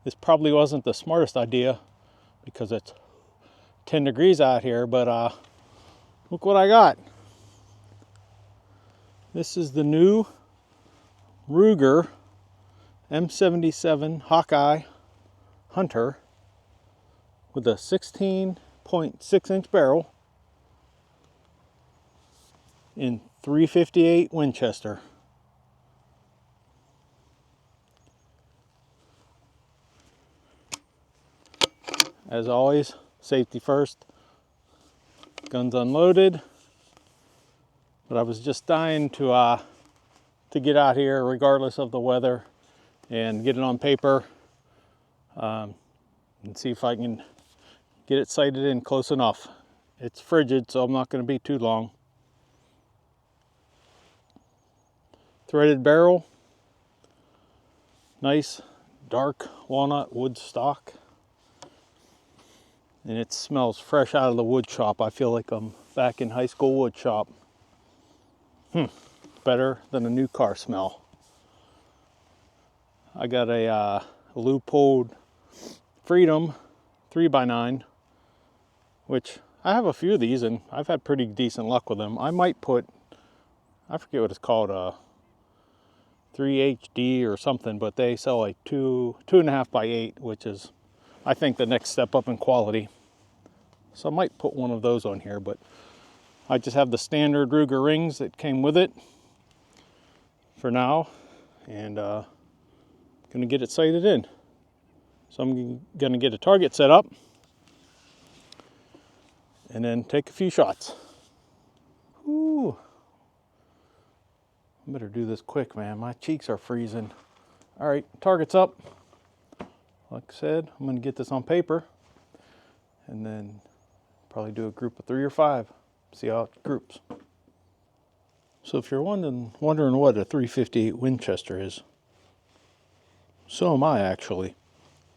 This probably wasn't the smartest idea because it's 10 degrees out here, but look what I got. This is the new Ruger M77 Hawkeye Hunter with a 16.6-inch barrel in 358 Winchester. As always, safety first. Guns unloaded. But I was just dying to get out here regardless of the weather and get it on paper and see if I can get it sighted in close enough. It's frigid, so I'm not going to be too long. Threaded barrel, nice dark walnut wood stock, and it smells fresh out of the wood shop. I feel like I'm back in high school wood shop. Better than a new car smell. I got a Leupold Freedom 3x9, which I have a few of these and I've had pretty decent luck with them. I might put, I forget what it's called, 3HD or something, but they sell like 2.5x8, which is, I think, the next step up in quality. So I might put one of those on here, but I just have the standard Ruger rings that came with it for now, and gonna get it sighted in. So I'm gonna get a target set up and then take a few shots. Ooh. I better do this quick, man. My cheeks are freezing. All right, target's up. Like I said, I'm gonna get this on paper and then probably do a group of 3 or 5. See how it groups. So if you're wondering what a 358 Winchester is, so am I actually,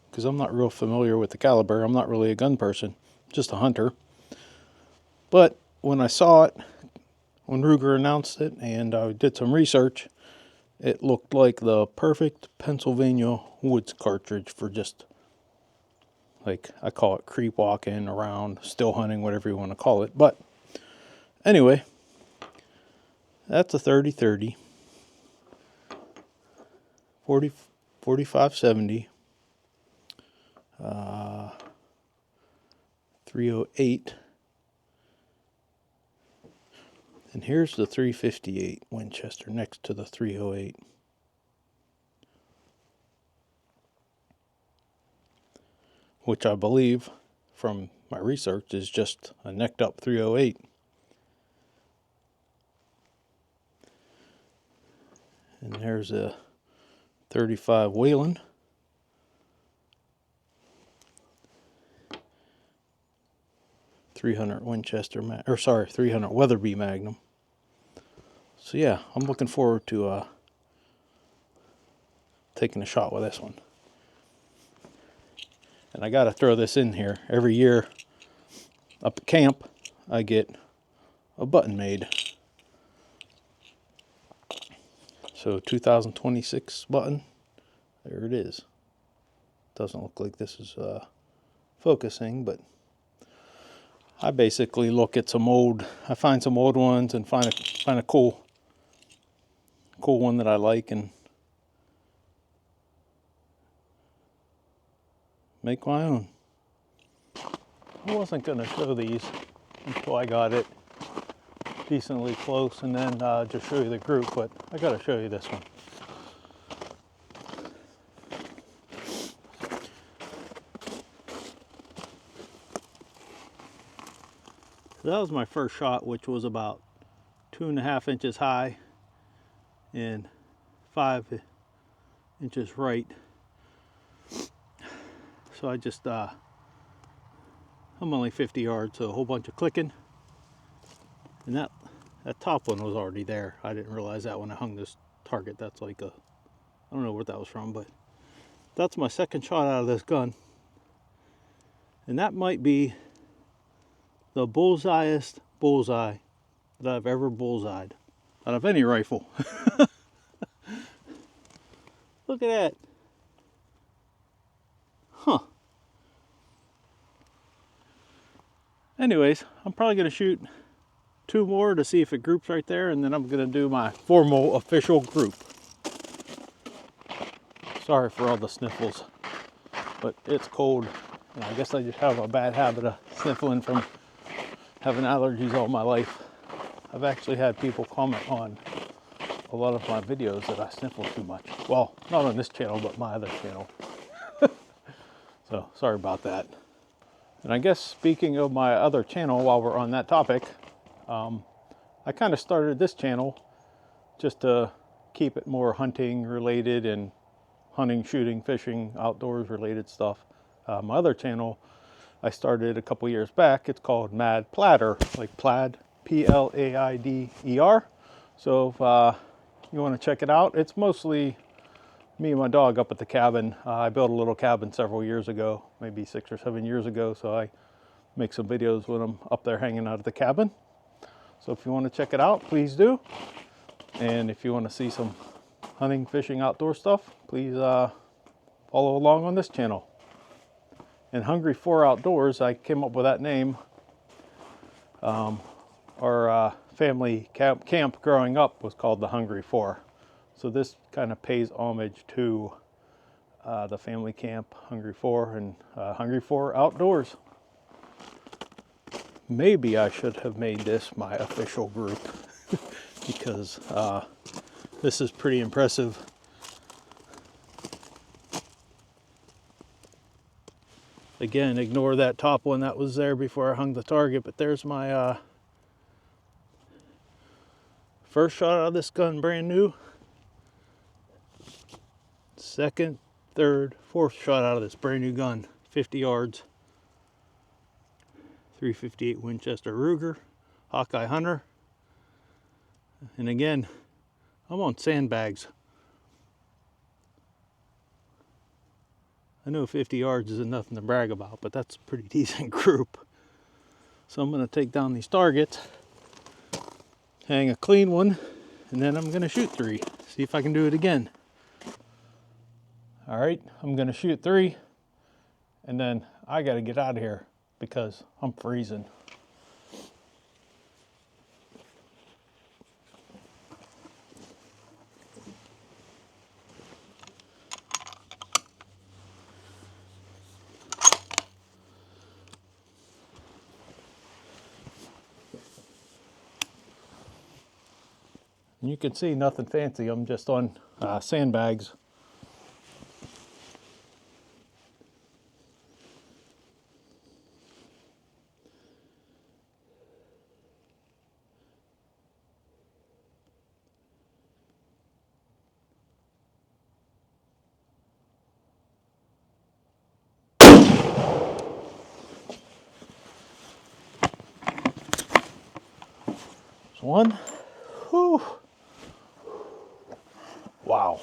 because I'm not real familiar with the caliber. I'm not really a gun person, just a hunter. But when I saw it, when Ruger announced it, and I did some research, it looked like the perfect Pennsylvania woods cartridge for just, like, I call it creep walking around, still hunting, whatever you want to call it. But anyway, that's a 30-30, 45-70, 308, and here's the 358 Winchester next to the 308. Which I believe, from my research, is just a necked up 308. And there's a 35 Whelen. .300 Winchester, 300 Weatherby Magnum. So yeah, I'm looking forward to taking a shot with this one. And I gotta throw this in here. Every year up at camp, I get a button made. So 2026 button, there it is. Doesn't look like this is focusing, but I basically look at I find some old ones and find a cool one that I like and make my own. I wasn't gonna show these until I got it decently close and then just show you the group, but I gotta show you this one. So that was my first shot, which was about 2.5 inches high and 5 inches right. So I just, I'm only 50 yards, so a whole bunch of clicking. And that top one was already there. I didn't realize that when I hung this target. That's like I don't know where that was from, but that's my second shot out of this gun. And that might be the bullseyest bullseye that I've ever bullseyed out of any rifle. Look at that. Huh. Anyways, I'm probably going to shoot 2 more to see if it groups right there, and then I'm going to do my formal official group. Sorry for all the sniffles, but it's cold, and I guess I just have a bad habit of sniffling from having allergies all my life. I've actually had people comment on a lot of my videos that I sniffle too much. Well, not on this channel, but my other channel. So, sorry about that. And I guess speaking of my other channel, while we're on that topic, I kind of started this channel just to keep it more hunting related and hunting, shooting, fishing, outdoors related stuff. My other channel I started a couple years back. It's called Mad Platter, like plaid, Plaider. So if you want to check it out, it's mostly me and my dog up at the cabin. I built a little cabin several years ago, maybe 6 or 7 years ago. So I make some videos when I'm up there hanging out at the cabin. So if you want to check it out, please do. And if you want to see some hunting, fishing, outdoor stuff, please follow along on this channel. And Hungry 4 Outdoors, I came up with that name. Our family camp growing up was called the Hungry 4. So this kind of pays homage to the family camp, Hungry 4, and Hungry 4 Outdoors. Maybe I should have made this my official group because this is pretty impressive. Again, ignore that top one that was there before I hung the target, but there's my first shot out of this gun, brand new. Second, third, fourth shot out of this brand new gun, 50 yards. 358 Winchester Ruger Hawkeye Hunter. And again, I'm on sandbags. I know 50 yards isn't nothing to brag about, but that's a pretty decent group. So I'm going to take down these targets, hang a clean one, and then I'm going to shoot 3. See if I can do it again. All right, I'm going to shoot 3, and then I got to get out of here because I'm freezing. And you can see nothing fancy. I'm just on sandbags. There's one. Whew. Wow.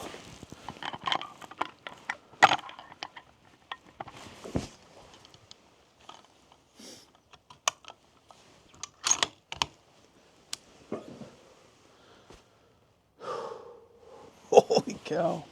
Holy cow.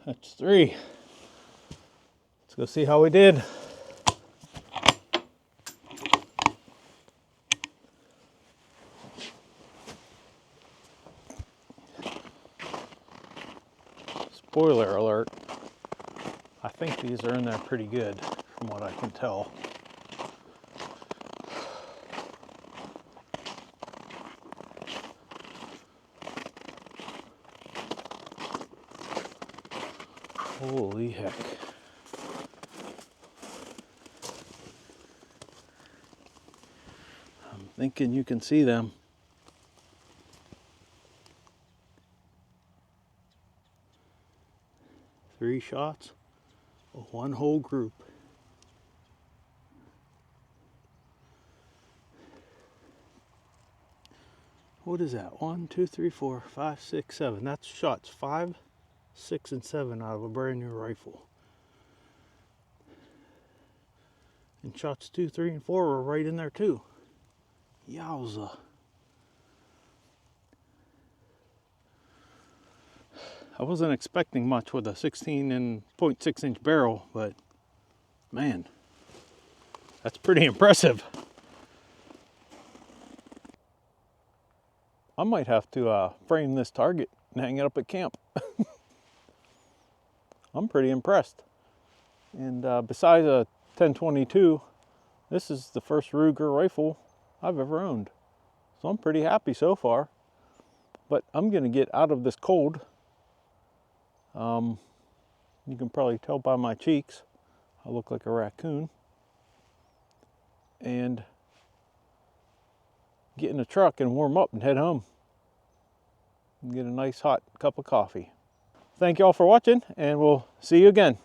That's 3. Let's go see how we did. Spoiler alert, I think these are in there pretty good from what I can tell. Holy heck. thinking you can see them. Three shots of one whole group. What is that? 1, 2, 3, 4, 5, 6, 7. That's shots 5, 6, and 7 out of a brand new rifle. And shots 2, 3, and 4 were right in there too. Yowza. I wasn't expecting much with a 16.6 inch barrel, but man, that's pretty impressive. I might have to frame this target and hang it up at camp. I'm pretty impressed. And besides a 1022, this is the first Ruger rifle I've ever owned. So I'm pretty happy so far. But I'm gonna get out of this cold. You can probably tell by my cheeks, I look like a raccoon. And get in the truck and warm up and head home and get a nice hot cup of coffee. Thank you all for watching, and we'll see you again.